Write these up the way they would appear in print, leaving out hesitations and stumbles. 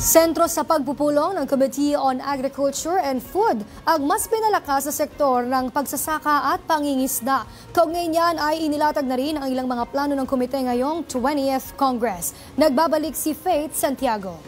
Sentro sa pagpupulong ng Committee on Agriculture and Food ang mas pinalakas sa sektor ng pagsasaka at pangingisda. Kaugnay niyan ay inilatag na rin ang ilang mga plano ng komite ngayong 20th Congress. Nagbabalik si Faith Santiago.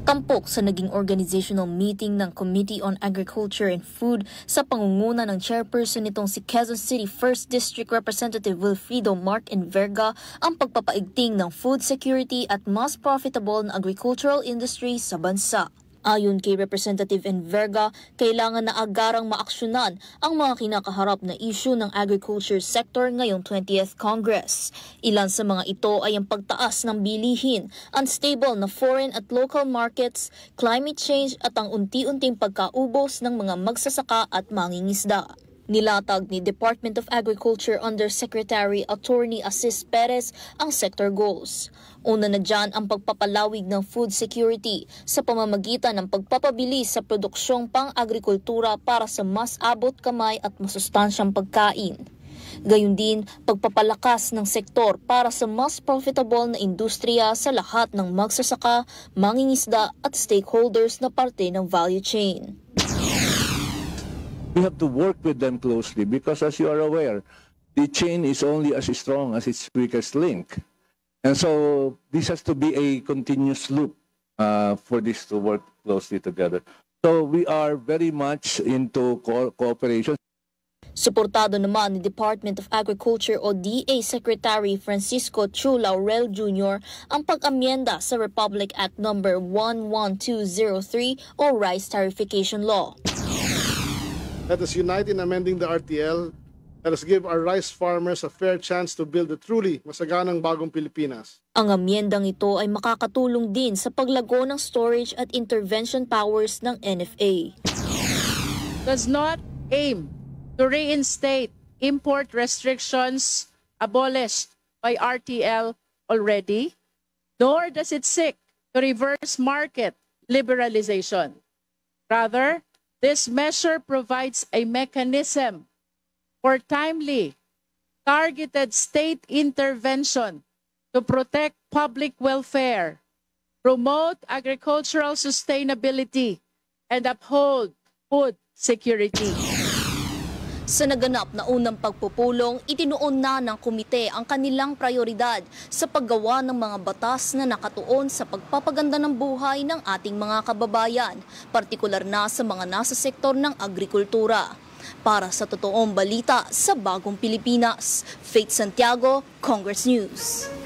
Tampok sa naging organizational meeting ng Committee on Agriculture and Food sa pangunguna ng chairperson nitong si Quezon City 1st District Representative Wilfrido Mark Enverga ang pagpapaigting ng food security at mas profitable na agricultural industry sa bansa. Ayon kay Representative Enverga, kailangan na agarang maaksyonan ang mga kinakaharap na issue ng agriculture sector ngayong 20th Congress. Ilan sa mga ito ay ang pagtaas ng bilihin, unstable na foreign at local markets, climate change at ang unti-unting pagkaubos ng mga magsasaka at mangingisda. Nilatag ni Department of Agriculture Undersecretary Attorney Assis Perez ang sector goals. Una na dyan ang pagpapalawig ng food security sa pamamagitan ng pagpapabilis sa produksyong pang-agrikultura para sa mas abot kamay at masustansyang pagkain. Gayun din, pagpapalakas ng sektor para sa mas profitable na industriya sa lahat ng magsasaka, mangingisda at stakeholders na parte ng value chain. We have to work with them closely because, as you are aware, the chain is only as strong as its weakest link. And so this has to be a continuous loop for this to work closely together. So we are very much into cooperation. Suportado naman ni Department of Agriculture o DA Secretary Francisco Chu Laurel Jr. ang pag-amyenda sa Republic Act No. 11203 o Rice Tariffication Law. Let us unite in amending the RTL. Let us give our rice farmers a fair chance to build a truly masaganang bagong Pilipinas. Ang amyendang ito ay makakatulong din sa paglago ng storage at intervention powers ng NFA. Does not aim to reinstate import restrictions abolished by RTL already, nor does it seek to reverse market liberalization. Rather, this measure provides a mechanism for timely, targeted state intervention to protect public welfare, promote agricultural sustainability, and uphold food security. Sa naganap na unang pagpupulong, itinuon na ng komite ang kanilang prioridad sa paggawa ng mga batas na nakatuon sa pagpapaganda ng buhay ng ating mga kababayan, partikular na sa mga nasa sektor ng agrikultura. Para sa totoong balita sa Bagong Pilipinas, Faith Santiago, Congress News.